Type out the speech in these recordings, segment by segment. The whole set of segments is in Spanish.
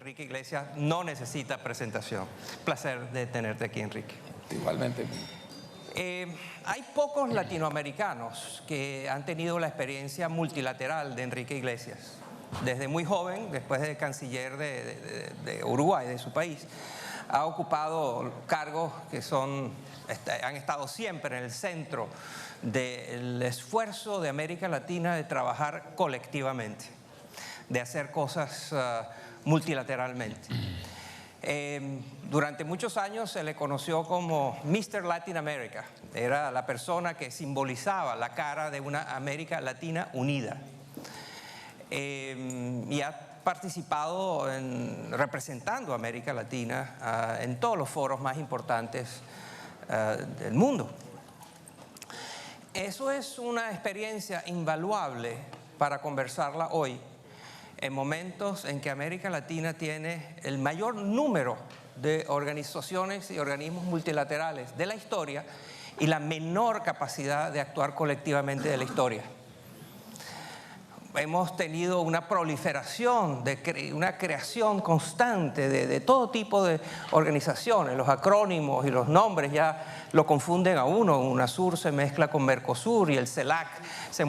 Enrique Iglesias no necesita presentación. Placer de tenerte aquí, Enrique. Igualmente. Hay pocos latinoamericanos que han tenido la experiencia multilateral de Enrique Iglesias. Desde muy joven, después de canciller de Uruguay, de su país, ha ocupado cargos que han estado siempre en el centro del esfuerzo de América Latina de trabajar colectivamente, de hacer cosas multilateralmente. Durante muchos años se le conoció como Mr. Latin America. Era la persona que simbolizaba la cara de una América Latina unida. Y ha participado representando a América Latina en todos los foros más importantes del mundo. Eso es una experiencia invaluable para conversarla hoy, en momentos en que América Latina tiene el mayor número de organizaciones y organismos multilaterales de la historia y la menor capacidad de actuar colectivamente de la historia. Hemos tenido una proliferación, una creación constante de todo tipo de organizaciones. Los acrónimos y los nombres ya lo confunden a uno. UNASUR se mezcla con Mercosur y el CELAC se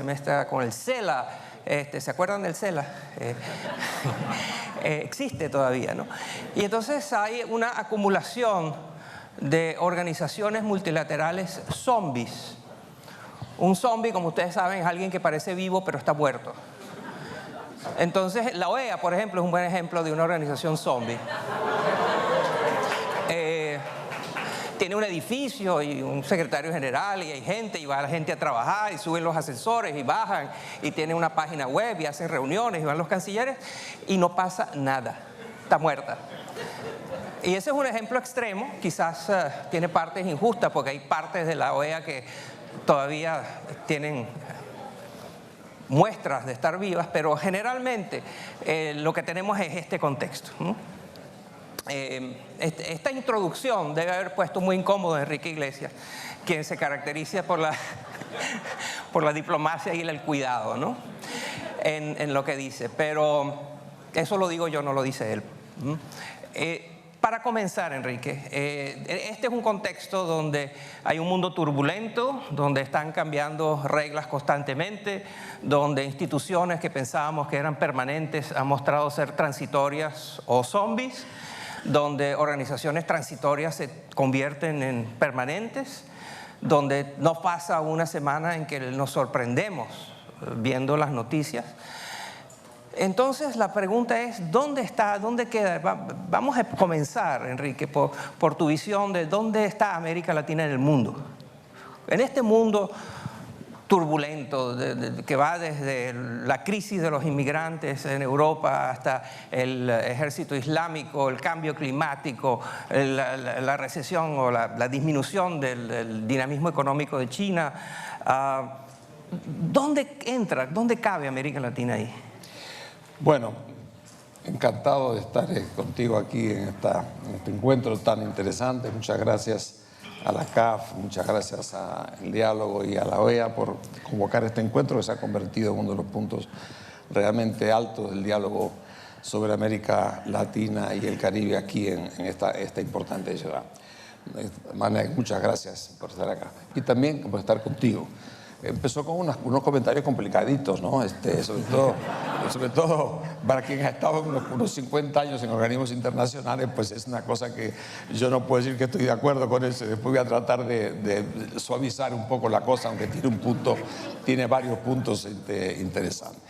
mezcla con el CELA. ¿Se acuerdan del CELA? Existe todavía, ¿no? Y entonces hay una acumulación de organizaciones multilaterales zombies. Un zombie, como ustedes saben, es alguien que parece vivo pero está muerto. Entonces, la OEA, por ejemplo, es un buen ejemplo de una organización zombie. Tiene un edificio y un secretario general y hay gente y va la gente a trabajar y suben los ascensores y bajan y tiene una página web y hacen reuniones y van los cancilleres y no pasa nada, está muerta. Y ese es un ejemplo extremo, quizás tiene partes injustas porque hay partes de la OEA que todavía tienen muestras de estar vivas, pero generalmente lo que tenemos es este contexto, ¿no? Esta introducción debe haber puesto muy incómodo a Enrique Iglesias, quien se caracteriza por la diplomacia y el cuidado, ¿no? en lo que dice, pero eso lo digo yo, no lo dice él. Para comenzar, Enrique, este es un contexto donde hay un mundo turbulento, donde están cambiando reglas constantemente, donde instituciones que pensábamos que eran permanentes han mostrado ser transitorias o zombies, donde organizaciones transitorias se convierten en permanentes, donde no pasa una semana en que nos sorprendemos viendo las noticias. Entonces la pregunta es, ¿dónde está, dónde queda? Vamos a comenzar, Enrique, por tu visión de dónde está América Latina en el mundo. En este mundo turbulento que va desde la crisis de los inmigrantes en Europa hasta el ejército islámico, el cambio climático, la recesión o la disminución del dinamismo económico de China. ¿Dónde entra, dónde cabe América Latina ahí? Bueno, encantado de estar contigo aquí en este encuentro tan interesante. Muchas gracias a la CAF, muchas gracias al Diálogo y a la OEA por convocar este encuentro que se ha convertido en uno de los puntos realmente altos del diálogo sobre América Latina y el Caribe aquí en esta importante ciudad. Mané, muchas gracias por estar acá y también por estar contigo. Empezó con unos comentarios complicaditos, ¿no? Sobre todo para quien ha estado unos 50 años en organismos internacionales, pues es una cosa que yo no puedo decir que estoy de acuerdo con eso. Después voy a tratar de suavizar un poco la cosa, aunque tiene varios puntos interesantes.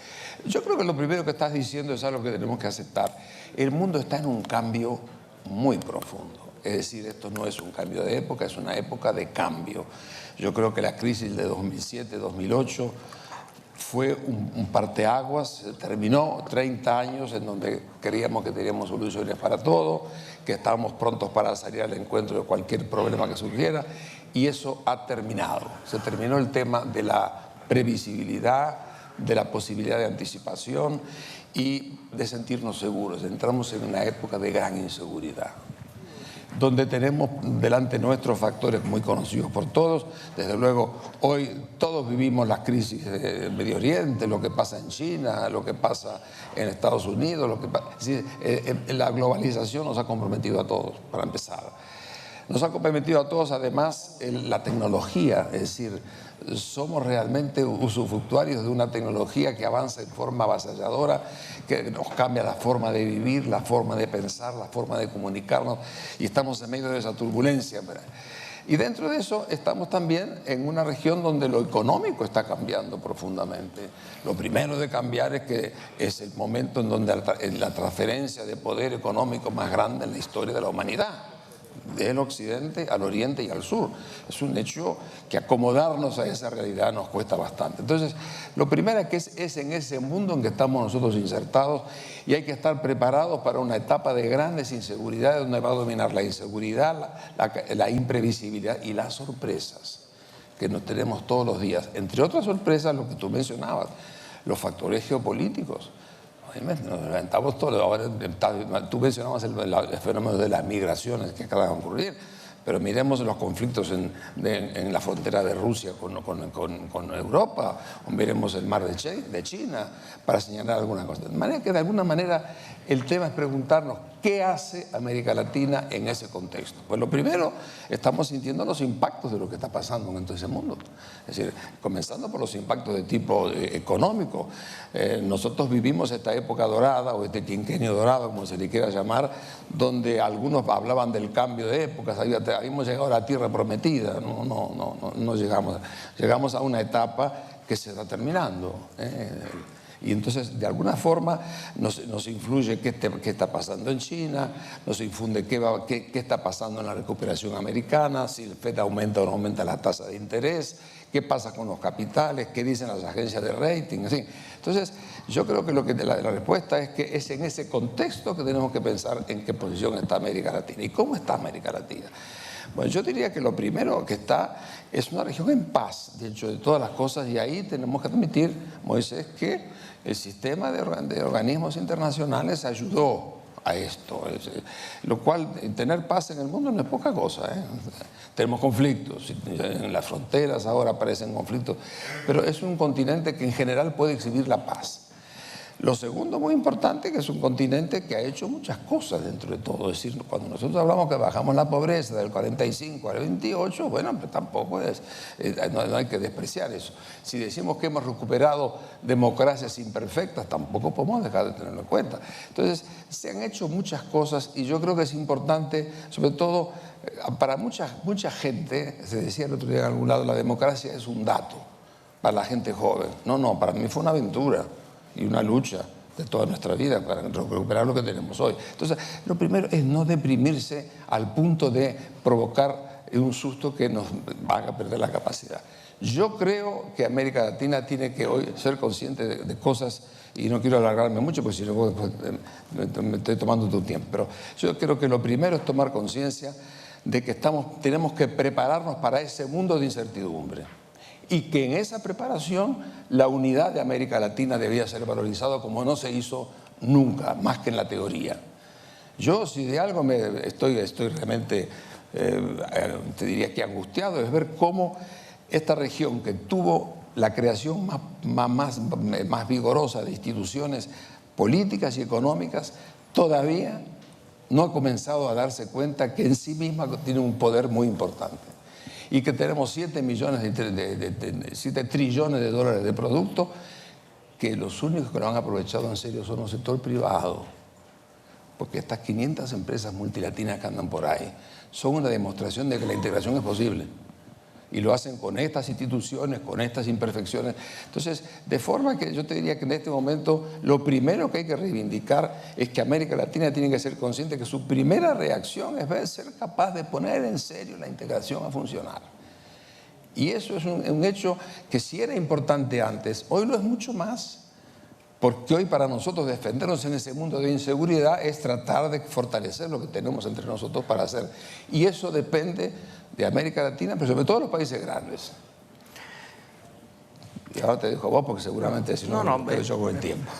Yo creo que lo primero que estás diciendo es algo que tenemos que aceptar. El mundo está en un cambio muy profundo. Es decir, esto no es un cambio de época, es una época de cambio. Yo creo que la crisis de 2007-2008 fue un parteaguas, terminó 30 años en donde creíamos que teníamos soluciones para todo, que estábamos prontos para salir al encuentro de cualquier problema que surgiera, y eso ha terminado. Se terminó el tema de la previsibilidad, de la posibilidad de anticipación y de sentirnos seguros. Entramos en una época de gran inseguridad. donde tenemos delante nuestros factores muy conocidos por todos. Desde luego, hoy todos vivimos las crisis del Medio Oriente, lo que pasa en China, lo que pasa en Estados Unidos, es decir, la globalización nos ha comprometido a todos, para empezar. Nos ha comprometido a todos, además, la tecnología, es decir, somos realmente usufructuarios de una tecnología que avanza en forma avasalladora, que nos cambia la forma de vivir, la forma de pensar, la forma de comunicarnos, y estamos en medio de esa turbulencia. Y dentro de eso estamos también en una región donde lo económico está cambiando profundamente. Lo primero de cambiar es que es el momento en donde la transferencia de poder económico más grande en la historia de la humanidad, del occidente al oriente y al sur. Es un hecho que acomodarnos a esa realidad nos cuesta bastante. Entonces, lo primero es que es en ese mundo en que estamos nosotros insertados, y hay que estar preparados para una etapa de grandes inseguridades donde va a dominar la inseguridad, la imprevisibilidad y las sorpresas que nos tenemos todos los días. Entre otras sorpresas, lo que tú mencionabas, los factores geopolíticos. Nos levantamos todo. Ahora, tú mencionabas el fenómeno de las migraciones que acaban de ocurrir, pero miremos los conflictos en la frontera de Rusia con Europa, o miremos el mar de China, para señalar alguna cosa. De manera que, de alguna manera, el tema es preguntarnos qué hace América Latina en ese contexto. Pues lo primero, estamos sintiendo los impactos de lo que está pasando en todo ese mundo. Es decir, comenzando por los impactos de tipo económico. Nosotros vivimos esta época dorada, o este quinquenio dorado, como se le quiera llamar, donde algunos hablaban del cambio de épocas. Habíamos llegado a la tierra prometida. No llegamos. Llegamos a una etapa que se está terminando. Y entonces, de alguna forma, nos influye qué está pasando en China, nos infunde qué está pasando en la recuperación americana, si el FED aumenta o no aumenta la tasa de interés, qué pasa con los capitales, qué dicen las agencias de rating, así. Entonces, yo creo que la respuesta es que es en ese contexto que tenemos que pensar en qué posición está América Latina. ¿Y cómo está América Latina? Bueno, yo diría que lo primero que está es una región en paz, de hecho, de todas las cosas, y ahí tenemos que admitir, Moisés, que el sistema de organismos internacionales ayudó a esto, lo cual tener paz en el mundo no es poca cosa, ¿eh? Tenemos conflictos, en las fronteras ahora aparecen conflictos, pero es un continente que en general puede exhibir la paz. Lo segundo muy importante, que es un continente que ha hecho muchas cosas dentro de todo. Es decir, cuando nosotros hablamos que bajamos la pobreza del 45 al 28, bueno, pues tampoco no hay que despreciar eso. Si decimos que hemos recuperado democracias imperfectas, tampoco podemos dejar de tenerlo en cuenta. Entonces, se han hecho muchas cosas, y yo creo que es importante, sobre todo para mucha gente, se decía el otro día en algún lado, la democracia es un dato para la gente joven. No, para mí fue una aventura y una lucha de toda nuestra vida para recuperar lo que tenemos hoy. Entonces, lo primero es no deprimirse al punto de provocar un susto que nos haga perder la capacidad. Yo creo que América Latina tiene que hoy ser consciente de cosas, y no quiero alargarme mucho porque si no después me estoy tomando tu tiempo, pero yo creo que lo primero es tomar conciencia de que tenemos que prepararnos para ese mundo de incertidumbre. Y que en esa preparación la unidad de América Latina debía ser valorizada como no se hizo nunca, más que en la teoría. Yo, si de algo estoy realmente, te diría que angustiado, es ver cómo esta región que tuvo la creación más vigorosa de instituciones políticas y económicas, todavía no ha comenzado a darse cuenta que en sí misma tiene un poder muy importante. Y que tenemos 7 trillones de dólares de producto, que los únicos que lo han aprovechado en serio son el sector privado. Porque estas 500 empresas multilatinas que andan por ahí son una demostración de que la integración es posible. Y lo hacen con estas instituciones, con estas imperfecciones. Entonces, de forma que yo te diría que en este momento lo primero que hay que reivindicar es que América Latina tiene que ser consciente que su primera reacción es ser capaz de poner en serio la integración a funcionar. Y eso es un hecho que si era importante antes, hoy lo es mucho más. Porque hoy para nosotros defendernos en ese mundo de inseguridad es tratar de fortalecer lo que tenemos entre nosotros para hacer. Y eso depende de América Latina, pero sobre todo los países grandes. Y ahora te dejo vos porque seguramente si no, yo con el tiempo.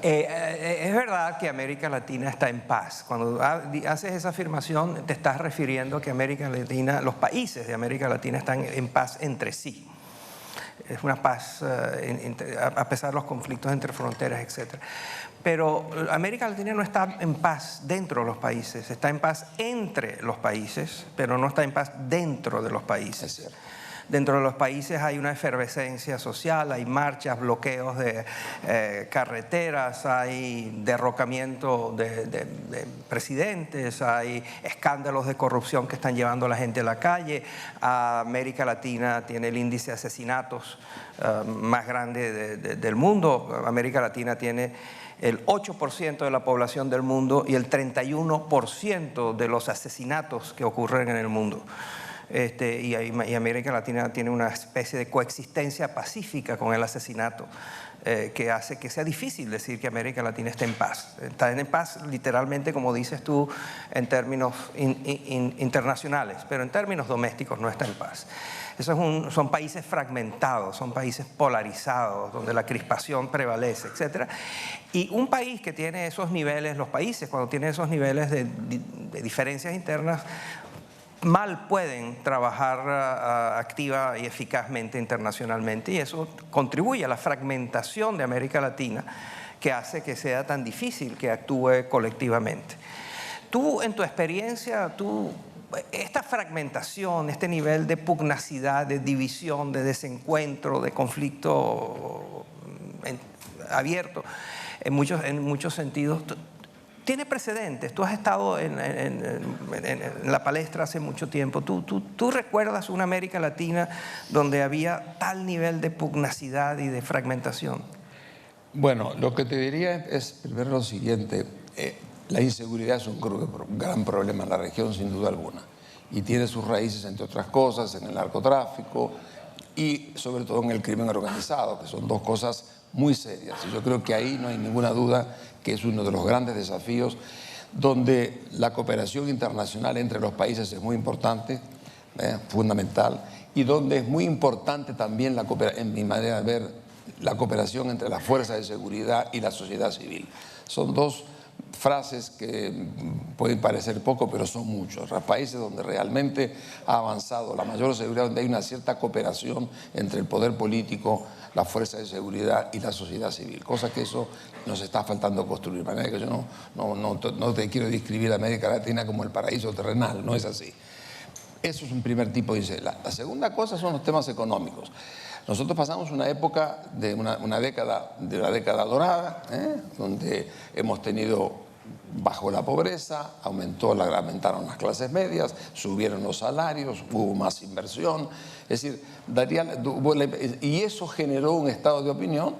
Es verdad que América Latina está en paz. Cuando haces esa afirmación, te estás refiriendo a que América Latina, los países de América Latina están en paz entre sí. Es una paz a pesar de los conflictos entre fronteras, etc. Pero América Latina no está en paz dentro de los países, está en paz entre los países, pero no está en paz dentro de los países. Es cierto. Dentro de los países hay una efervescencia social, hay marchas, bloqueos de carreteras, hay derrocamiento de presidentes, hay escándalos de corrupción que están llevando a la gente a la calle. América Latina tiene el índice de asesinatos más grande del mundo. América Latina tiene el 8% de la población del mundo y el 31% de los asesinatos que ocurren en el mundo. Y América Latina tiene una especie de coexistencia pacífica con el asesinato que hace que sea difícil decir que América Latina está en paz. Está en paz literalmente, como dices tú, en términos internacionales, pero en términos domésticos no está en paz. Son países fragmentados, son países polarizados, donde la crispación prevalece, etc. Y un país que tiene esos niveles, los países cuando tienen esos niveles de diferencias internas, mal pueden trabajar activa y eficazmente internacionalmente, y eso contribuye a la fragmentación de América Latina, que hace que sea tan difícil que actúe colectivamente. Tú, en tu experiencia, esta fragmentación, este nivel de pugnacidad, de división, de desencuentro, de conflicto abierto, en muchos sentidos, tiene precedentes. Tú has estado en la palestra hace mucho tiempo. ¿Tú recuerdas una América Latina donde había tal nivel de pugnacidad y de fragmentación? Bueno, lo que te diría es primero lo siguiente. La inseguridad es un gran problema en la región, sin duda alguna. Y tiene sus raíces, entre otras cosas, en el narcotráfico y sobre todo en el crimen organizado, que son dos cosas muy serias. Y yo creo que ahí no hay ninguna duda que es uno de los grandes desafíos, donde la cooperación internacional entre los países es muy importante, fundamental, y donde es muy importante también, en mi manera de ver, la cooperación entre las fuerzas de seguridad y la sociedad civil. Son dos frases que pueden parecer poco, pero son muchos. Los países donde realmente ha avanzado la mayor seguridad, donde hay una cierta cooperación entre el poder político, la fuerza de seguridad y la sociedad civil, cosa que eso nos está faltando construir. De manera que yo no te quiero describir a América Latina como el paraíso terrenal, no es así. Eso es un primer tipo de inseguridad. La segunda cosa son los temas económicos. Nosotros pasamos una época de una década, de la década dorada, donde hemos tenido, bajó la pobreza, aumentaron las clases medias, subieron los salarios, hubo más inversión. Es decir, y eso generó un estado de opinión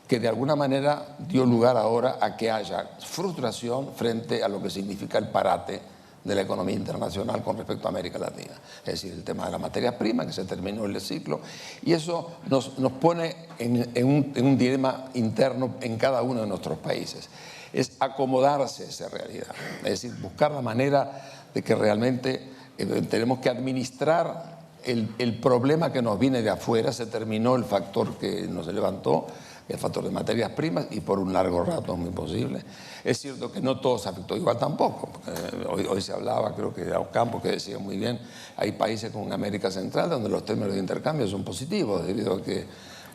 que de alguna manera dio lugar ahora a que haya frustración frente a lo que significa el parate de la economía internacional con respecto a América Latina. Es decir, el tema de la materia prima, que se terminó el ciclo, y eso nos pone en un dilema interno en cada uno de nuestros países. Es acomodarse a esa realidad, es decir, buscar la manera de que realmente tenemos que administrar el problema que nos viene de afuera. Se terminó el factor que nos levantó, el factor de materias primas, y por un largo rato es muy posible. Es cierto que no todo se afectó igual tampoco. Hoy se hablaba, creo que de Ocampo, que decía muy bien, hay países como América Central donde los términos de intercambio son positivos debido a que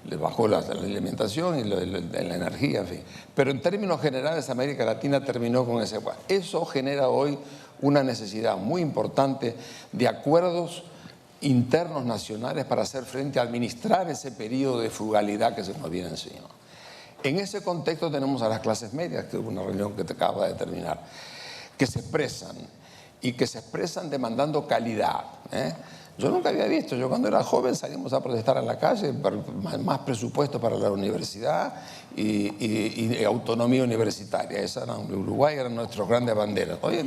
le bajó la alimentación y la energía, en fin. Pero en términos generales América Latina terminó con ese. Eso genera hoy una necesidad muy importante de acuerdos internos nacionales para hacer frente a administrar ese periodo de frugalidad que se nos viene encima. En ese contexto tenemos a las clases medias, que es una reunión que te acaba de terminar, que se expresan demandando calidad. Yo nunca había visto, yo cuando era joven salimos a protestar a la calle por más presupuesto para la universidad y autonomía universitaria. Esa era, en Uruguay eran nuestras grandes banderas. Hoy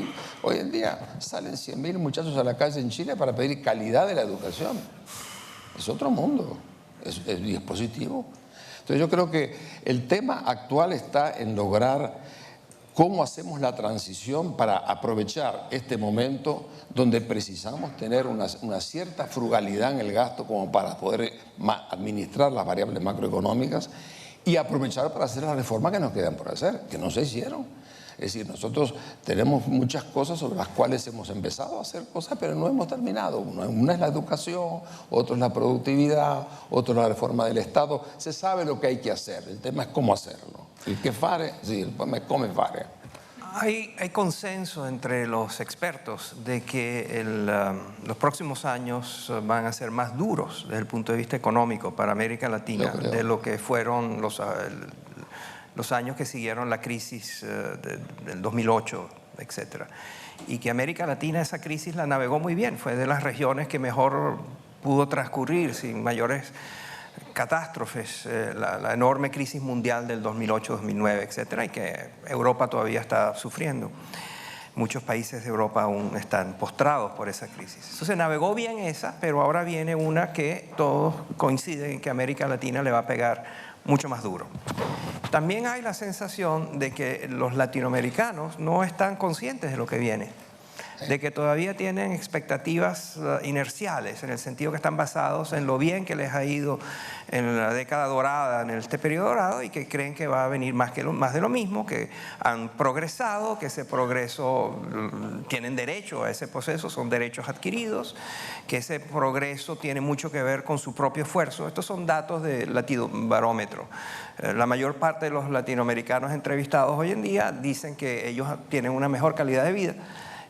en día salen 100.000 muchachos a la calle en Chile para pedir calidad de la educación. Es otro mundo, es positivo. Entonces yo creo que el tema actual está en lograr cómo hacemos la transición para aprovechar este momento donde precisamos tener una cierta frugalidad en el gasto como para poder administrar las variables macroeconómicas y aprovechar para hacer las reformas que nos quedan por hacer, que no se hicieron. Es decir, nosotros tenemos muchas cosas sobre las cuales hemos empezado a hacer cosas, pero no hemos terminado. Una es la educación, otra es la productividad, otra es la reforma del Estado. Se sabe lo que hay que hacer, el tema es cómo hacerlo. El que fare, sí, el come fare. Hay consenso entre los expertos de que los próximos años van a ser más duros desde el punto de vista económico para América Latina de lo que fueron los años que siguieron la crisis del 2008, etc. Y que América Latina esa crisis la navegó muy bien, fue de las regiones que mejor pudo transcurrir sin mayores catástrofes, la enorme crisis mundial del 2008, 2009, etcétera, y que Europa todavía está sufriendo. Muchos países de Europa aún están postrados por esa crisis. Entonces navegó bien esa, pero ahora viene una que todos coinciden en que América Latina le va a pegar mucho más duro. También hay la sensación de que los latinoamericanos no están conscientes de lo que viene, de que todavía tienen expectativas inerciales, en el sentido que están basados en lo bien que les ha ido en la década dorada, en este periodo dorado, y que creen que va a venir más de lo mismo, que han progresado, que ese progreso tienen derecho a ese proceso, son derechos adquiridos, que ese progreso tiene mucho que ver con su propio esfuerzo. Estos son datos del Latibarómetro. La mayor parte de los latinoamericanos entrevistados hoy en día dicen que ellos tienen una mejor calidad de vida,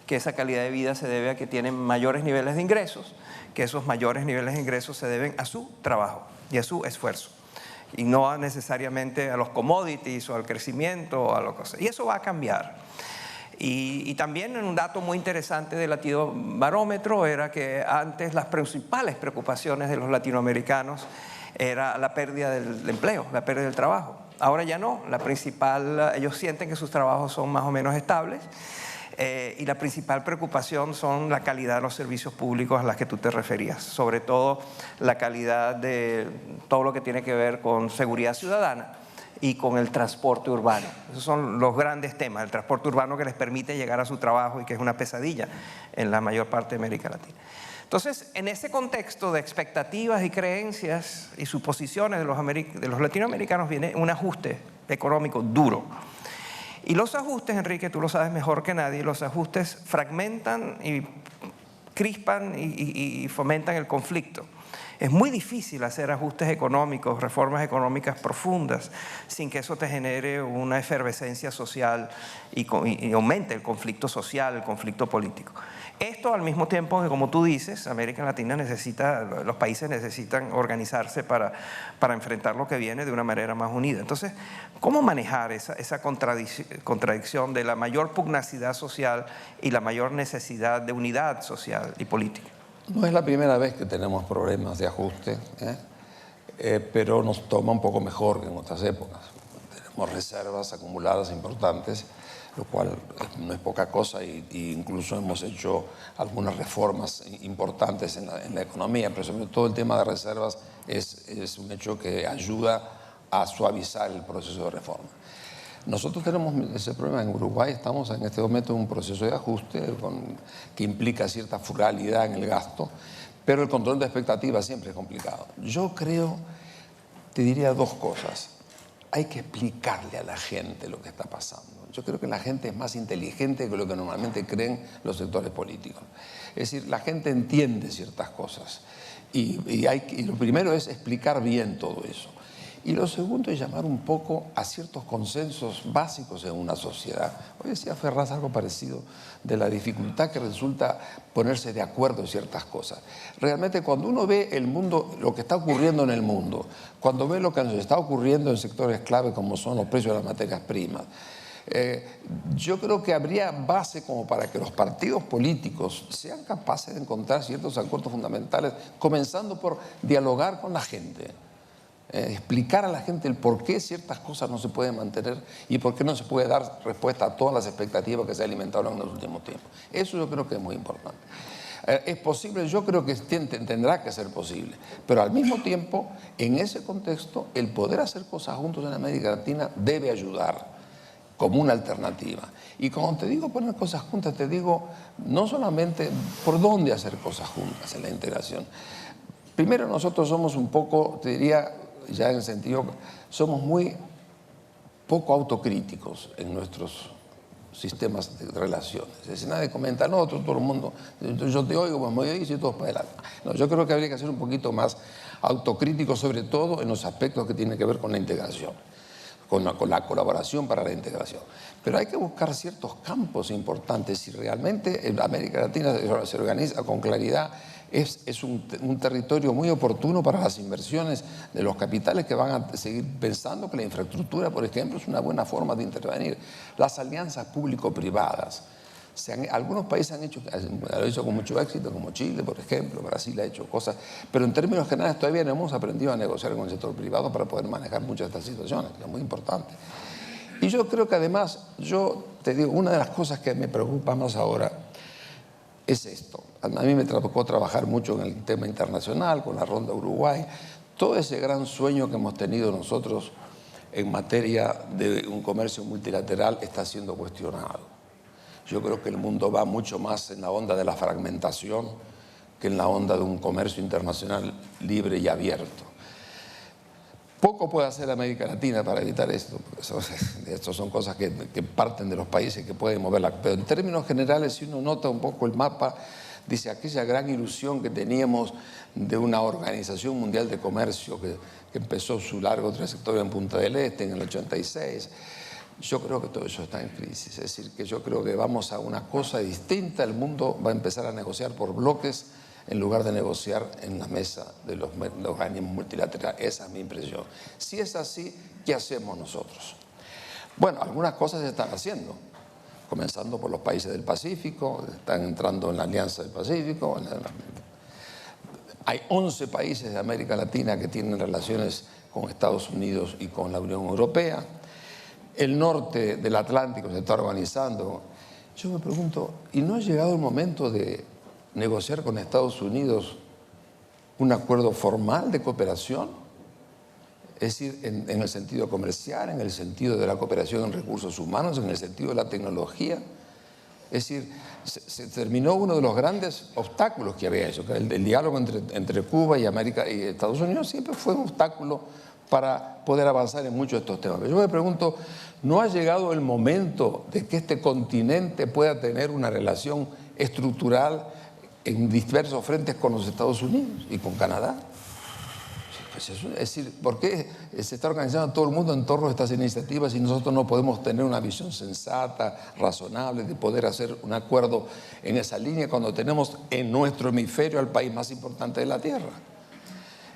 que esa calidad de vida se debe a que tienen mayores niveles de ingresos, que esos mayores niveles de ingresos se deben a su trabajo y a su esfuerzo, y no necesariamente a los commodities o al crecimiento o a lo que sea. Y eso va a cambiar. Y también un dato muy interesante del Latibarómetro era que antes las principales preocupaciones de los latinoamericanos era la pérdida del empleo, la pérdida del trabajo. Ahora ya no, ellos sienten que sus trabajos son más o menos estables. Y la principal preocupación son la calidad de los servicios públicos a las que tú te referías, sobre todo la calidad de todo lo que tiene que ver con seguridad ciudadana y con el transporte urbano. Esos son los grandes temas, el transporte urbano que les permite llegar a su trabajo y que es una pesadilla en la mayor parte de América Latina. Entonces, en ese contexto de expectativas y creencias y suposiciones de los latinoamericanos viene un ajuste económico duro. Y los ajustes, Enrique, tú lo sabes mejor que nadie, los ajustes fragmentan y crispan y fomentan el conflicto. Es muy difícil hacer ajustes económicos, reformas económicas profundas, sin que eso te genere una efervescencia social y aumente el conflicto social, el conflicto político. Esto al mismo tiempo que, como tú dices, América Latina los países necesitan organizarse para enfrentar lo que viene de una manera más unida. Entonces, ¿cómo manejar esa contradicción de la mayor pugnacidad social y la mayor necesidad de unidad social y política? No es la primera vez que tenemos problemas de ajuste, pero nos toma un poco mejor que en otras épocas. Tenemos reservas acumuladas importantes, lo cual no es poca cosa, y incluso hemos hecho algunas reformas importantes en la economía, pero sobre todo el tema de reservas es un hecho que ayuda a suavizar el proceso de reforma. Nosotros tenemos ese problema en Uruguay, estamos en este momento en un proceso de ajuste que implica cierta frugalidad en el gasto, pero el control de expectativas siempre es complicado. Yo creo, te diría dos cosas. Hay que explicarle a la gente lo que está pasando. Yo creo que la gente es más inteligente que lo que normalmente creen los sectores políticos. Es decir, la gente entiende ciertas cosas y lo primero es explicar bien todo eso. Y lo segundo es llamar un poco a ciertos consensos básicos en una sociedad. Hoy decía Ferraz algo parecido de la dificultad que resulta ponerse de acuerdo en ciertas cosas. Realmente cuando uno ve el mundo, lo que está ocurriendo en el mundo, cuando ve lo que nos está ocurriendo en sectores clave como son los precios de las materias primas, yo creo que habría base como para que los partidos políticos sean capaces de encontrar ciertos acuerdos fundamentales, comenzando por dialogar con la gente. Explicar a la gente el por qué ciertas cosas no se pueden mantener y por qué no se puede dar respuesta a todas las expectativas que se alimentaron en los últimos tiempos. Eso yo creo que es muy importante. Es posible, yo creo que tendrá que ser posible, pero al mismo tiempo, en ese contexto, el poder hacer cosas juntos en América Latina debe ayudar como una alternativa. Y cuando te digo poner cosas juntas, te digo no solamente por dónde hacer cosas juntas en la integración. Primero, nosotros somos un poco, te diría, ya en sentido, somos muy poco autocríticos en nuestros sistemas de relaciones. Es decir, nadie comenta, no, todo el mundo, yo te oigo, pues me oís y todos para adelante. No, yo creo que habría que ser un poquito más autocrítico, sobre todo en los aspectos que tienen que ver con la integración, con la colaboración para la integración. Pero hay que buscar ciertos campos importantes. Si realmente en América Latina se organiza con claridad, es un territorio muy oportuno para las inversiones de los capitales que van a seguir pensando que la infraestructura, por ejemplo, es una buena forma de intervenir. Las alianzas público-privadas. Algunos países han hecho, lo han hecho con mucho éxito, como Chile, por ejemplo, Brasil ha hecho cosas, pero en términos generales todavía no hemos aprendido a negociar con el sector privado para poder manejar muchas de estas situaciones, que es muy importante. Y yo creo que además, yo te digo, una de las cosas que me preocupa más ahora es esto. A mí me tocó trabajar mucho en el tema internacional, con la Ronda Uruguay, todo ese gran sueño que hemos tenido nosotros en materia de un comercio multilateral está siendo cuestionado. Yo creo que el mundo va mucho más en la onda de la fragmentación que en la onda de un comercio internacional libre y abierto. Poco puede hacer América Latina para evitar esto, porque esto son cosas que parten de los países que pueden moverla. Pero en términos generales, si uno nota un poco el mapa, dice aquella gran ilusión que teníamos de una organización mundial de comercio que empezó su largo trayectoria en Punta del Este en el 86. Yo creo que todo eso está en crisis, es decir, que yo creo que vamos a una cosa distinta, el mundo va a empezar a negociar por bloques en lugar de negociar en la mesa de los organismos multilaterales. Esa es mi impresión. Si es así, ¿qué hacemos nosotros? Bueno, algunas cosas se están haciendo, comenzando por los países del Pacífico, están entrando en la Alianza del Pacífico. Hay 11 países de América Latina que tienen relaciones con Estados Unidos y con la Unión Europea. El norte del Atlántico se está organizando. Yo me pregunto, ¿y no ha llegado el momento de negociar con Estados Unidos un acuerdo formal de cooperación? Es decir, en el sentido comercial, en el sentido de la cooperación en recursos humanos, en el sentido de la tecnología. Es decir, se terminó uno de los grandes obstáculos que había hecho, que el diálogo entre Cuba y América y Estados Unidos siempre fue un obstáculo para poder avanzar en muchos de estos temas. Pero yo me pregunto, ¿no ha llegado el momento de que este continente pueda tener una relación estructural en diversos frentes con los Estados Unidos y con Canadá? Es decir, ¿por qué se está organizando todo el mundo en torno a estas iniciativas y nosotros no podemos tener una visión sensata, razonable, de poder hacer un acuerdo en esa línea cuando tenemos en nuestro hemisferio al país más importante de la Tierra?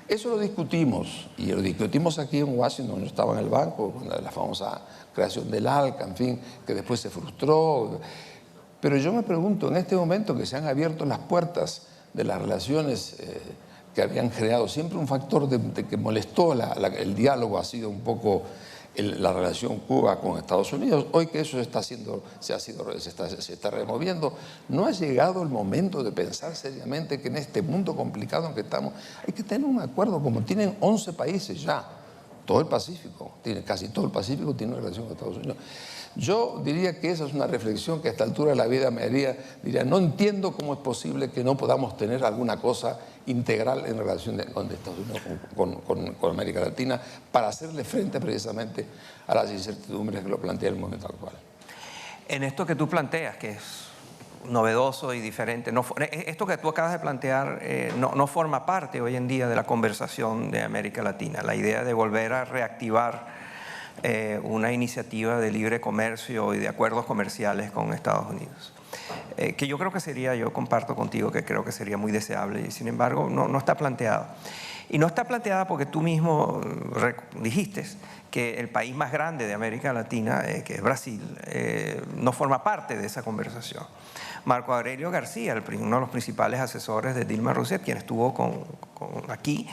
Eso lo discutimos, y lo discutimos aquí en Washington. Yo estaba en el banco con la famosa creación del ALCA, en fin, que después se frustró. Pero yo me pregunto, en este momento que se han abierto las puertas de las relaciones que habían creado, siempre un factor de que molestó el diálogo ha sido un poco la relación Cuba con Estados Unidos. Hoy que eso se está removiendo, ¿no ha llegado el momento de pensar seriamente que en este mundo complicado en que estamos hay que tener un acuerdo como tienen 11 países ya? Todo el Pacífico, casi todo el Pacífico tiene una relación con Estados Unidos. Yo diría que esa es una reflexión que a esta altura de la vida me diría, no entiendo cómo es posible que no podamos tener alguna cosa integral en relación con Estados Unidos, con América Latina, para hacerle frente precisamente a las incertidumbres que lo plantea el momento actual. En esto que tú planteas, que es novedoso y diferente, esto que tú acabas de plantear no forma parte hoy en día de la conversación de América Latina, la idea de volver a reactivar una iniciativa de libre comercio y de acuerdos comerciales con Estados Unidos. Que yo creo que sería, yo comparto contigo que creo que sería muy deseable y sin embargo no está planteada. Y no está planteada porque tú mismo dijiste que el país más grande de América Latina, que es Brasil, no forma parte de esa conversación. Marco Aurelio García, uno de los principales asesores de Dilma Rousseff, quien estuvo aquí,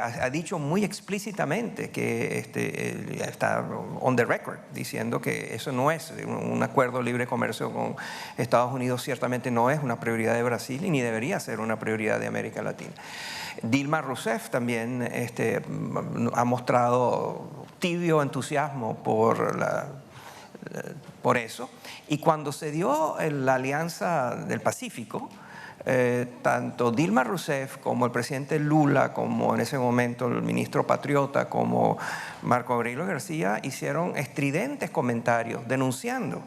ha dicho muy explícitamente que está on the record diciendo que eso no es un acuerdo de libre comercio con Estados Unidos, ciertamente no es una prioridad de Brasil y ni debería ser una prioridad de América Latina. Dilma Rousseff también ha mostrado tibio entusiasmo por eso. Y cuando se dio la Alianza del Pacífico, tanto Dilma Rousseff como el presidente Lula, como en ese momento el ministro Patriota, como Marco Aurelio García, hicieron estridentes comentarios denunciando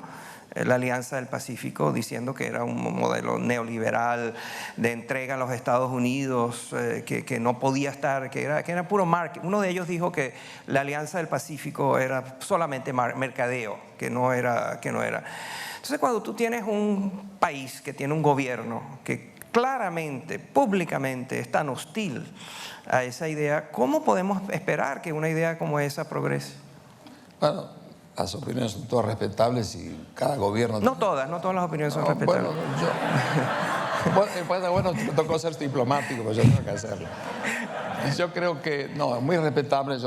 la Alianza del Pacífico, diciendo que era un modelo neoliberal de entrega a los Estados Unidos, que no podía estar, que era puro marketing. Uno de ellos dijo que la Alianza del Pacífico era solamente mercadeo, que no era. Entonces, cuando tú tienes un país que tiene un gobierno que claramente, públicamente es tan hostil a esa idea, ¿cómo podemos esperar que una idea como esa progrese? Bueno, las opiniones son todas respetables y cada gobierno... No todas las opiniones son respetables. Bueno, me tocó ser diplomático, pero yo tengo que hacerlo. Yo creo que, no, es muy respetable,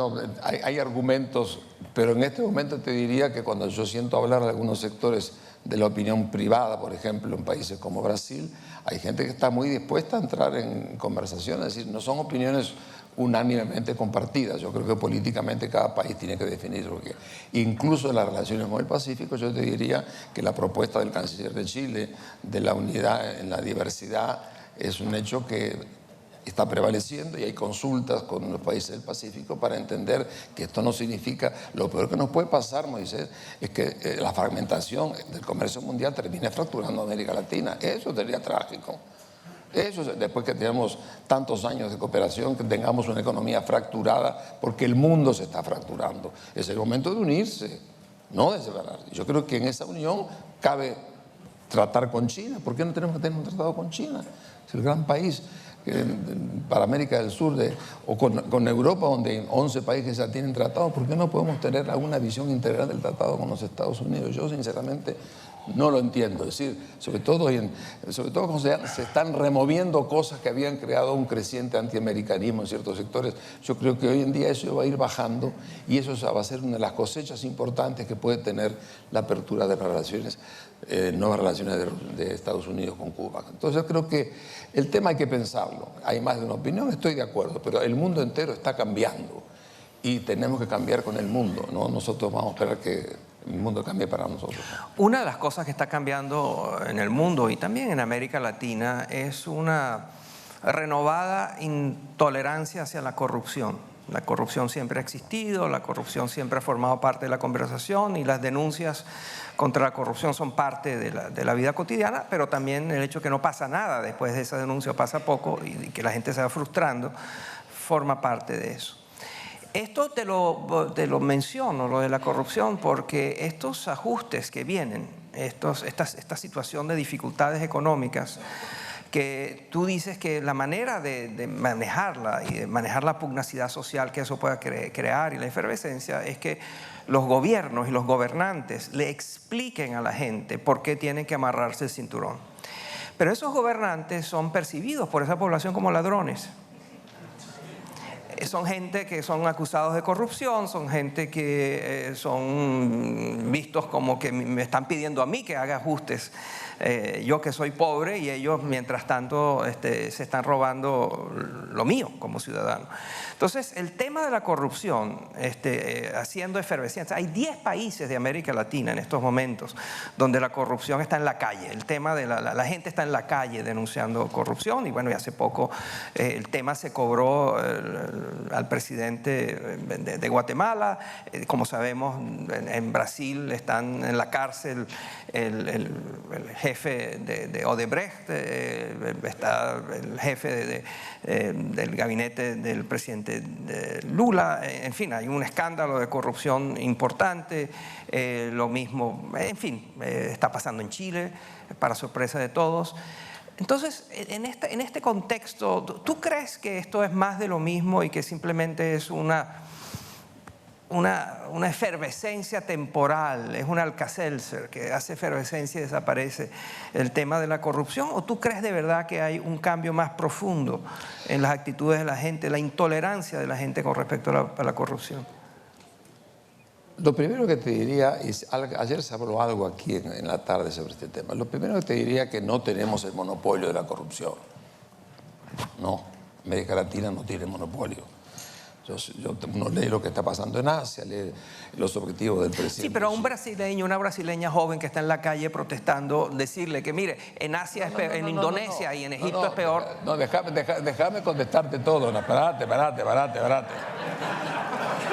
hay argumentos, pero en este momento te diría que cuando yo siento hablar de algunos sectores de la opinión privada, por ejemplo, en países como Brasil, hay gente que está muy dispuesta a entrar en conversaciones, es decir, no son opiniones unánimemente compartidas. Yo creo que políticamente cada país tiene que definir lo que... Incluso en las relaciones con el Pacífico, yo te diría que la propuesta del canciller de Chile de la unidad en la diversidad es un hecho que está prevaleciendo y hay consultas con los países del Pacífico para entender que esto no significa... Lo peor que nos puede pasar, Moisés, es que la fragmentación del comercio mundial termine fracturando a América Latina. Eso sería trágico. Eso, después que tenemos tantos años de cooperación, que tengamos una economía fracturada, porque el mundo se está fracturando. Es el momento de unirse, no de separar. Yo creo que en esa unión cabe tratar con China. ¿Por qué no tenemos que tener un tratado con China? Es el gran país para América del Sur, o con Europa, donde en 11 países ya tienen tratado. ¿Por qué no podemos tener alguna visión integral del tratado con los Estados Unidos? Yo, sinceramente, no lo entiendo. Es decir, sobre todo cuando se están removiendo cosas que habían creado un creciente antiamericanismo en ciertos sectores. Yo creo que hoy en día eso va a ir bajando y eso va a ser una de las cosechas importantes que puede tener la apertura de las relaciones, nuevas relaciones de Estados Unidos con Cuba. Entonces, creo que el tema hay que pensarlo. Hay más de una opinión, estoy de acuerdo, pero el mundo entero está cambiando y tenemos que cambiar con el mundo, ¿no? Nosotros vamos a esperar que el mundo cambie para nosotros. Una de las cosas que está cambiando en el mundo y también en América Latina es una renovada intolerancia hacia la corrupción. La corrupción siempre ha existido, la corrupción siempre ha formado parte de la conversación y las denuncias contra la corrupción son parte de la vida cotidiana, pero también el hecho que no pasa nada después de esa denuncia, pasa poco y que la gente se va frustrando, forma parte de eso. Esto te lo menciono, lo de la corrupción, porque estos ajustes que vienen, esta situación de dificultades económicas, que tú dices que la manera de manejarla y de manejar la pugnacidad social que eso pueda crear y la efervescencia es que los gobiernos y los gobernantes le expliquen a la gente por qué tienen que amarrarse el cinturón. Pero esos gobernantes son percibidos por esa población como ladrones. Son gente que son acusados de corrupción, son gente que son vistos como que me están pidiendo a mí que haga ajustes, yo que soy pobre, y ellos mientras tanto se están robando lo mío como ciudadano. Entonces, el tema de la corrupción haciendo efervescencia. Hay 10 países de América Latina en estos momentos donde la corrupción está en la calle. El tema de la gente está en la calle denunciando corrupción y bueno, y hace poco el tema se cobró al presidente de Guatemala. Como sabemos, en Brasil están en la cárcel el jefe de Odebrecht, está el jefe del gabinete del presidente Lula. En fin, hay un escándalo de corrupción importante. Lo mismo, en fin, está pasando en Chile, para sorpresa de todos. Entonces, en este contexto, ¿tú crees que esto es más de lo mismo y que simplemente es una efervescencia temporal, es un Alka-Seltzer que hace efervescencia y desaparece el tema de la corrupción? ¿O tú crees de verdad que hay un cambio más profundo en las actitudes de la gente, la intolerancia de la gente con respecto a la corrupción? Lo primero que te diría es, ayer se habló algo aquí en la tarde sobre este tema. Lo primero que te diría es que no tenemos el monopolio de la corrupción. No, América Latina no tiene monopolio. Uno lee lo que está pasando en Asia, lee los objetivos del presidente. Sí, pero a un brasileño, una brasileña joven que está en la calle protestando, decirle que mire, en Asia es peor, en Indonesia y en Egipto es peor. No, déjame contestarte todo. No, parate.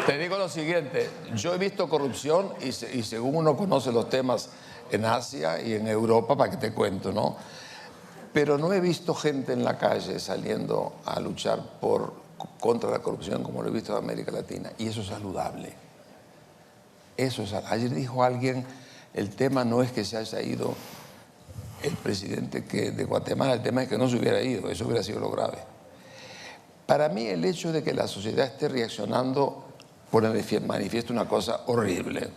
Te digo lo siguiente, yo he visto corrupción y según uno conoce los temas en Asia y en Europa, para que te cuento, ¿no? Pero no he visto gente en la calle saliendo a luchar contra la corrupción como lo he visto en América Latina. Y eso es saludable. Ayer dijo alguien, el tema no es que se haya ido el presidente de Guatemala, el tema es que no se hubiera ido, eso hubiera sido lo grave. Para mí el hecho de que la sociedad esté reaccionando pone de manifiesto una cosa horrible.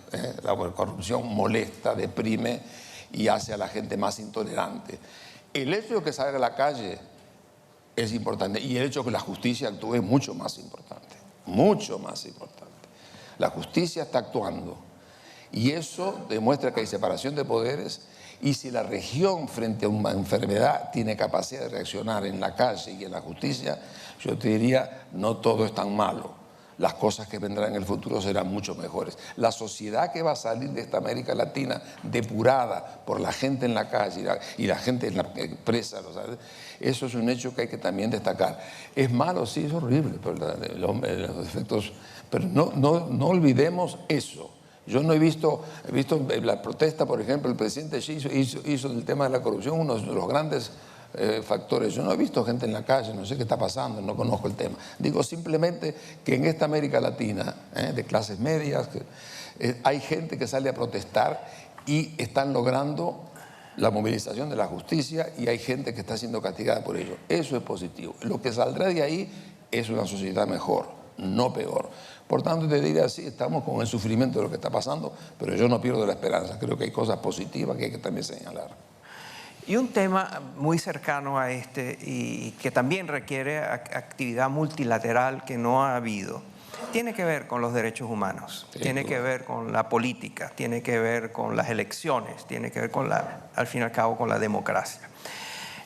La corrupción molesta, deprime y hace a la gente más intolerante. El hecho de que salga a la calle es importante y el hecho de que la justicia actúe es mucho más importante, mucho más importante. La justicia está actuando y eso demuestra que hay separación de poderes y si la región frente a una enfermedad tiene capacidad de reaccionar en la calle y en la justicia, yo te diría, no todo es tan malo. Las cosas que vendrán en el futuro serán mucho mejores. La sociedad que va a salir de esta América Latina depurada por la gente en la calle y la gente en la presa, ¿sabes? Eso es un hecho que hay que también destacar. Es malo, sí, es horrible, pero los efectos, pero no olvidemos eso. Yo no he visto la protesta, por ejemplo, el presidente Xi hizo del tema de la corrupción uno de los grandes factores. Yo no he visto gente en la calle, no sé qué está pasando, no conozco el tema. Digo simplemente que en esta América Latina, de clases medias, hay gente que sale a protestar y están logrando la movilización de la justicia y hay gente que está siendo castigada por ello. Eso es positivo. Lo que saldrá de ahí es una sociedad mejor, no peor. Por tanto, te diría así, estamos con el sufrimiento de lo que está pasando, pero yo no pierdo la esperanza. Creo que hay cosas positivas que hay que también señalar. Y un tema muy cercano a este y que también requiere actividad multilateral que no ha habido, tiene que ver con los derechos humanos, sí, tiene que ver con la política, tiene que ver con las elecciones, tiene que ver con al fin y al cabo con la democracia.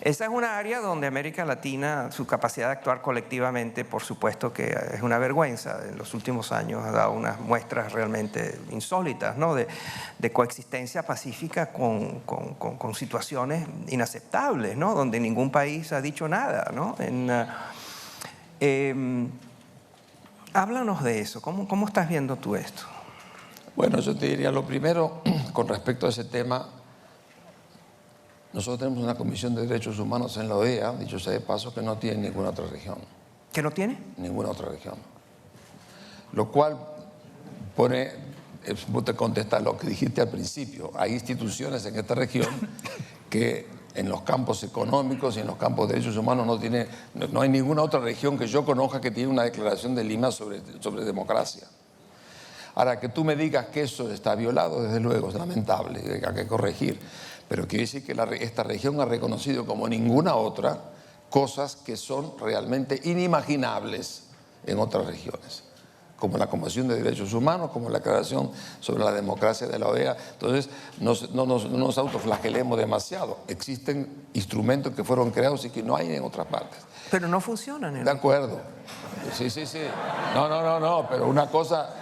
Esa es una área donde América Latina, su capacidad de actuar colectivamente, por supuesto que es una vergüenza. En los últimos años ha dado unas muestras realmente insólitas, ¿no? de coexistencia pacífica con situaciones inaceptables, ¿no? Donde ningún país ha dicho nada, ¿no? Háblanos de eso. ¿Cómo estás viendo tú esto? Bueno, yo te diría lo primero, con respecto a ese tema. Nosotros tenemos una Comisión de Derechos Humanos en la OEA, dicho sea de paso, que no tiene ninguna otra región. ¿Que no tiene? Ninguna otra región. Lo cual vos te contestas lo que dijiste al principio. Hay instituciones en esta región que en los campos económicos y en los campos de derechos humanos no hay ninguna otra región que yo conozca que tiene una declaración de Lima sobre democracia. Ahora, que tú me digas que eso está violado, desde luego, es lamentable, hay que corregir. Pero quiere decir que esta región ha reconocido como ninguna otra cosas que son realmente inimaginables en otras regiones, como la Convención de Derechos Humanos, como la Declaración sobre la Democracia de la OEA. Entonces, no nos autoflagelemos demasiado. Existen instrumentos que fueron creados y que no hay en otras partes. Pero no funcionan, ¿no? De acuerdo. Sí. No, pero una cosa...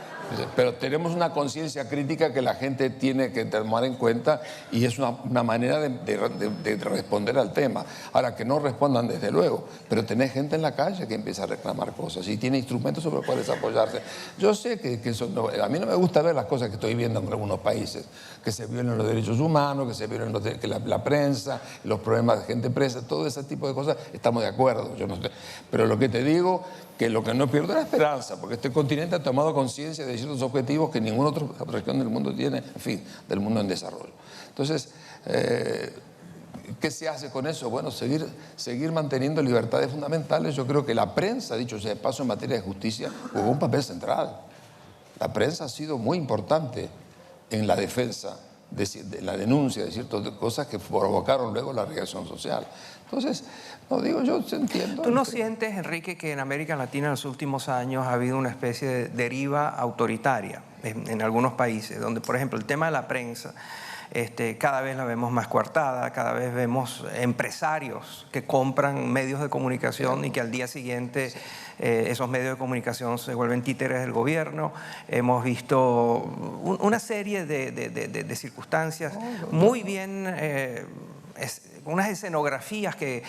Pero tenemos una conciencia crítica que la gente tiene que tomar en cuenta y es una manera de responder al tema. Ahora, que no respondan desde luego, pero tenés gente en la calle que empieza a reclamar cosas y tiene instrumentos sobre los cuales apoyarse. Yo sé que eso a mí no me gusta ver las cosas que estoy viendo en algunos países, que se violen los derechos humanos, que se violen la prensa, los problemas de gente presa, todo ese tipo de cosas, estamos de acuerdo. Yo no sé. Pero lo que te digo, que lo que no pierdo es la esperanza, porque este continente ha tomado conciencia de ciertos objetivos que ninguna otra región del mundo tiene, en fin, del mundo en desarrollo. Entonces, ¿qué se hace con eso? Bueno, seguir manteniendo libertades fundamentales. Yo creo que la prensa, dicho sea de paso, en materia de justicia, jugó un papel central. La prensa ha sido muy importante en la defensa, de la denuncia de ciertas cosas que provocaron luego la reacción social. Entonces, no digo, yo entiendo. ¿Tú no sientes, Enrique, que en América Latina en los últimos años ha habido una especie de deriva autoritaria en algunos países, donde, por ejemplo, el tema de la prensa cada vez la vemos más coartada, cada vez vemos empresarios que compran medios de comunicación y que al día siguiente esos medios de comunicación se vuelven títeres del gobierno. Hemos visto una serie de circunstancias muy bien, unas escenografías que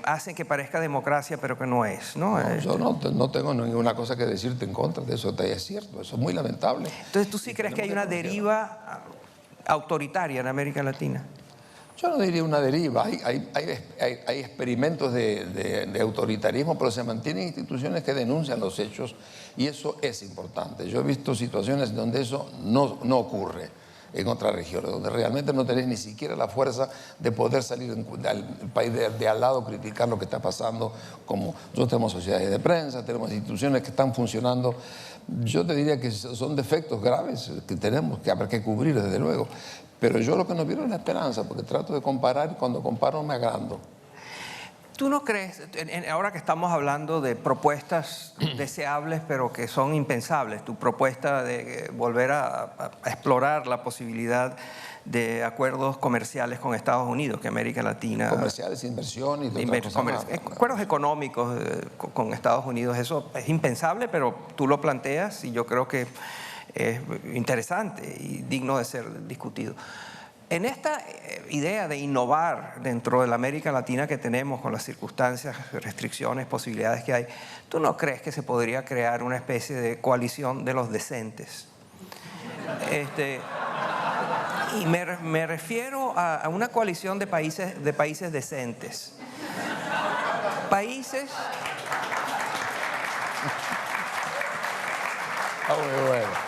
hacen que parezca democracia, pero que no es, ¿no? Yo no tengo ninguna cosa que decirte en contra de eso, es cierto, eso es muy lamentable. Entonces, ¿tú sí crees que hay una deriva autoritaria en América Latina? Yo no diría una deriva, hay experimentos de autoritarismo, pero se mantienen instituciones que denuncian los hechos y eso es importante. Yo he visto situaciones donde eso no ocurre en otras regiones, donde realmente no tenés ni siquiera la fuerza de poder salir al país de al lado, criticar lo que está pasando. Como nosotros tenemos sociedades de prensa, tenemos instituciones que están funcionando. Yo te diría que son defectos graves que tenemos, que habrá que cubrir desde luego. Pero yo lo que no veo es la esperanza, porque trato de comparar y cuando comparo me agrando. ¿Tú no crees, ahora que estamos hablando de propuestas deseables pero que son impensables, tu propuesta de volver a explorar la posibilidad de acuerdos comerciales con Estados Unidos, que América Latina... Comerciales, inversión y de otras cosas más. Acuerdos económicos con Estados Unidos, eso es impensable, pero tú lo planteas y yo creo que es interesante y digno de ser discutido. En esta idea de innovar dentro de la América Latina que tenemos, con las circunstancias, restricciones, posibilidades que hay, ¿tú no crees que se podría crear una especie de coalición de los decentes? Y me refiero a una coalición de países decentes. Países... Muy bueno.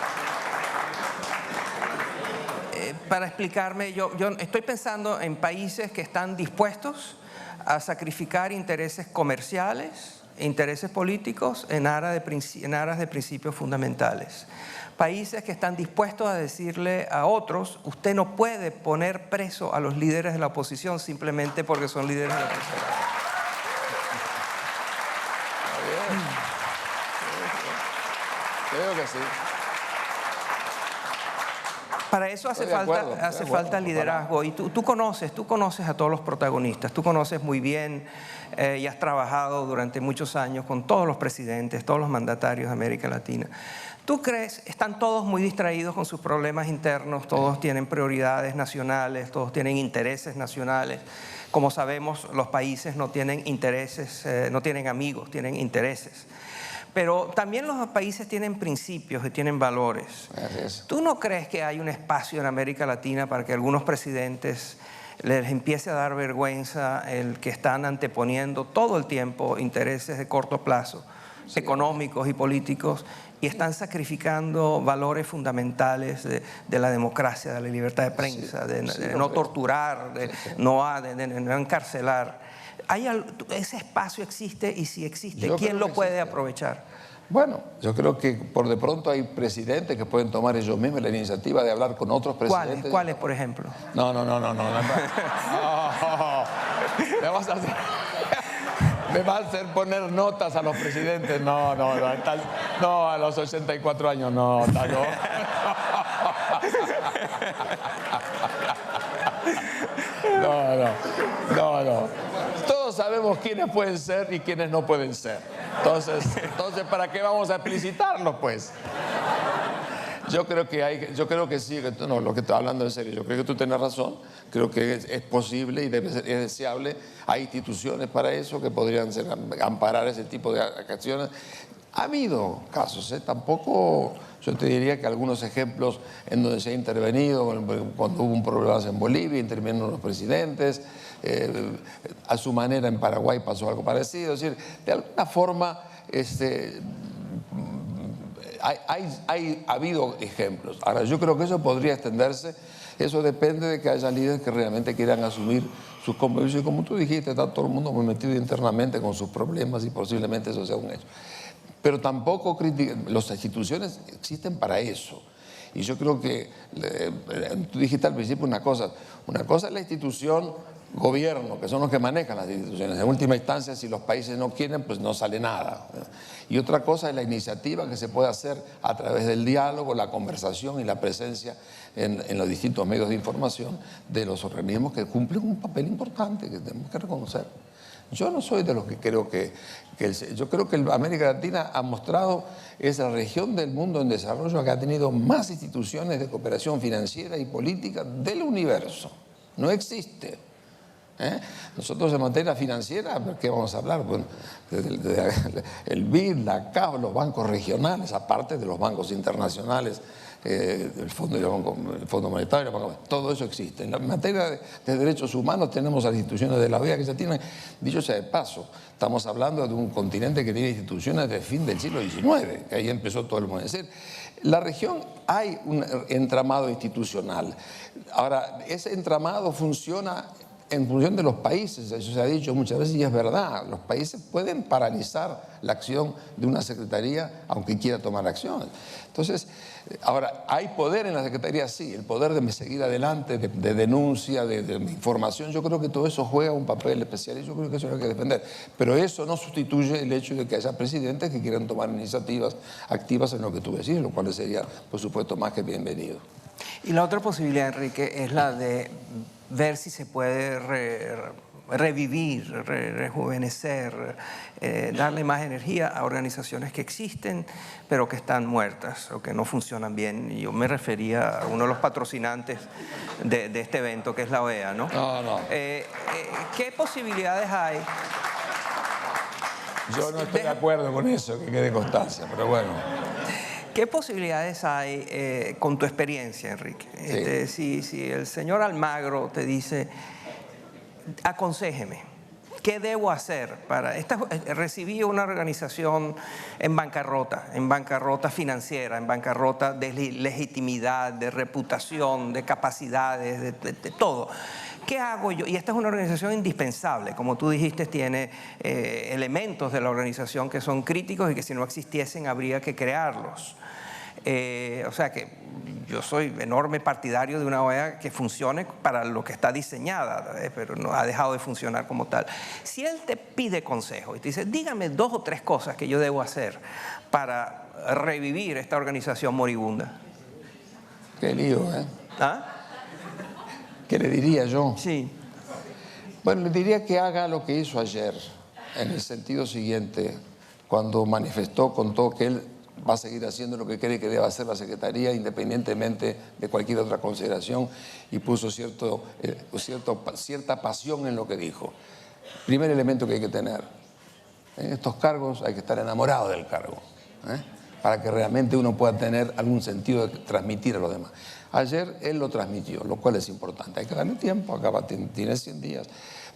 Para explicarme, yo estoy pensando en países que están dispuestos a sacrificar intereses comerciales, intereses políticos en aras de principios fundamentales. Países que están dispuestos a decirle a otros, usted no puede poner preso a los líderes de la oposición simplemente porque son líderes de la oposición. Creo que sí. Para eso hace falta liderazgo. Y tú conoces a todos los protagonistas, tú conoces muy bien y has trabajado durante muchos años con todos los presidentes, todos los mandatarios de América Latina. ¿Tú crees? Están todos muy distraídos con sus problemas internos, todos tienen prioridades nacionales, todos tienen intereses nacionales. Como sabemos, los países no tienen intereses, no tienen amigos, tienen intereses. Pero también los países tienen principios y tienen valores. ¿Tú no crees que hay un espacio en América Latina para que algunos presidentes les empiece a dar vergüenza el que están anteponiendo todo el tiempo intereses de corto plazo, económicos y políticos, y están sacrificando valores fundamentales de la democracia, de la libertad de prensa, de no torturar, de no encarcelar? ¿Ese espacio existe? Y si existe, ¿quién lo puede aprovechar? Bueno, yo creo que por de pronto hay presidentes que pueden tomar ellos mismos la iniciativa de hablar con otros presidentes. ¿Cuáles, por ejemplo? No. Me va a hacer poner notas a los presidentes. No, a los 84 años no. No. Todos sabemos quiénes pueden ser y quiénes no pueden ser. Entonces, ¿para qué vamos a explicitarlo, pues? Yo creo que sí, lo que estoy hablando en serio, yo creo que tú tienes razón, creo que es posible y es deseable, hay instituciones para eso que podrían amparar ese tipo de acciones. Ha habido casos, tampoco, yo te diría que algunos ejemplos en donde se ha intervenido, cuando hubo un problema en Bolivia, intervinieron los presidentes, a su manera en Paraguay pasó algo parecido, es decir, de alguna forma ha habido ejemplos. Ahora, yo creo que eso podría extenderse, eso depende de que haya líderes que realmente quieran asumir sus compromisos y como tú dijiste, está todo el mundo muy metido internamente con sus problemas y posiblemente eso sea un hecho. Pero tampoco las instituciones existen para eso. Y yo creo que tú dijiste al principio una cosa es la institución gobierno, que son los que manejan las instituciones. En última instancia, si los países no quieren, pues no sale nada. Y otra cosa es la iniciativa que se puede hacer a través del diálogo, la conversación y la presencia en los distintos medios de información de los organismos que cumplen un papel importante que tenemos que reconocer. Yo no soy de los que creo yo creo que América Latina ha mostrado, es la región del mundo en desarrollo que ha tenido más instituciones de cooperación financiera y política del universo. No existe. Nosotros en materia financiera, ¿qué vamos a hablar? Bueno, el BID, la CAF, los bancos regionales, aparte de los bancos internacionales, el Fondo Monetario, todo eso existe. En la materia de derechos humanos tenemos a las instituciones de la OEA que ya tienen, dicho sea de paso, estamos hablando de un continente que tiene instituciones del fin del siglo XIX, que ahí empezó todo el mundo. Es decir, la región hay un entramado institucional. Ahora, ese entramado funciona en función de los países, eso se ha dicho muchas veces y es verdad, los países pueden paralizar la acción de una secretaría aunque quiera tomar acción. Entonces, ahora, ¿hay poder en la secretaría? Sí, el poder de seguir adelante, de denuncia, de información, yo creo que todo eso juega un papel especial y yo creo que eso hay que defender. Pero eso no sustituye el hecho de que haya presidentes que quieran tomar iniciativas activas en lo que tú decís, lo cual sería, por supuesto, más que bienvenido. Y la otra posibilidad, Enrique, es la de ver si se puede revivir, rejuvenecer, darle más energía a organizaciones que existen, pero que están muertas o que no funcionan bien. Y yo me refería a uno de los patrocinantes de este evento, que es la OEA, ¿no? No. ¿Qué posibilidades hay? Yo no estoy de acuerdo con eso, que quede constancia, pero bueno. ¿Qué posibilidades hay con tu experiencia, Enrique? Sí. Si el señor Almagro te dice, aconséjeme, ¿qué debo hacer para...? Recibí una organización en bancarrota financiera, en bancarrota de legitimidad, de reputación, de capacidades, de todo. ¿Qué hago yo? Y esta es una organización indispensable, como tú dijiste, tiene elementos de la organización que son críticos y que si no existiesen habría que crearlos. O sea que yo soy enorme partidario de una OEA que funcione para lo que está diseñada, pero no ha dejado de funcionar como tal. Si él te pide consejo y te dice, dígame 2 o 3 cosas que yo debo hacer para revivir esta organización moribunda. Qué lío, ¿eh? ¿Ah? ¿Qué le diría yo? Sí. Bueno, le diría que haga lo que hizo ayer, en el sentido siguiente, cuando manifestó, contó que él va a seguir haciendo lo que cree que debe hacer la Secretaría, independientemente de cualquier otra consideración, y puso cierta pasión en lo que dijo. Primer elemento que hay que tener. En estos cargos hay que estar enamorado del cargo, para que realmente uno pueda tener algún sentido de transmitir a los demás. Ayer él lo transmitió, lo cual es importante. Hay que darle tiempo, tiene 100 días.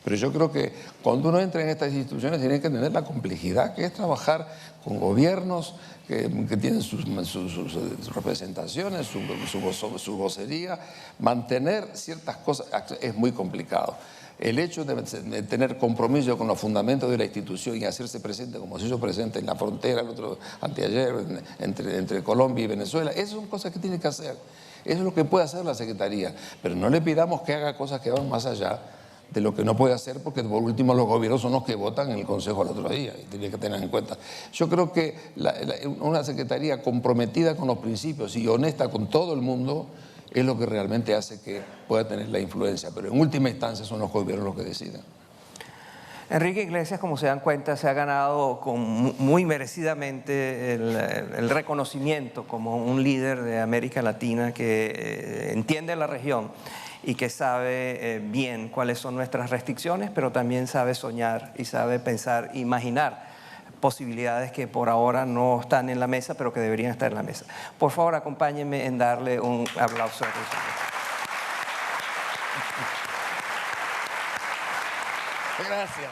Pero yo creo que cuando uno entra en estas instituciones tiene que tener la complejidad que es trabajar con gobiernos que tienen sus representaciones, su vocería. Mantener ciertas cosas es muy complicado. El hecho de tener compromiso con los fundamentos de la institución y hacerse presente como se hizo presente en la frontera, anteayer, entre Colombia y Venezuela, esas son cosas que tiene que hacer. Eso es lo que puede hacer la Secretaría, pero no le pidamos que haga cosas que van más allá de lo que no puede hacer, porque por último los gobiernos son los que votan en el Consejo el otro día y tiene que tener en cuenta. Yo creo que una Secretaría comprometida con los principios y honesta con todo el mundo es lo que realmente hace que pueda tener la influencia, pero en última instancia son los gobiernos los que deciden. Enrique Iglesias, como se dan cuenta, se ha ganado muy merecidamente el reconocimiento como un líder de América Latina que entiende la región y que sabe bien cuáles son nuestras restricciones, pero también sabe soñar y sabe pensar, imaginar posibilidades que por ahora no están en la mesa, pero que deberían estar en la mesa. Por favor, acompáñenme en darle un aplauso a Enrique. Gracias.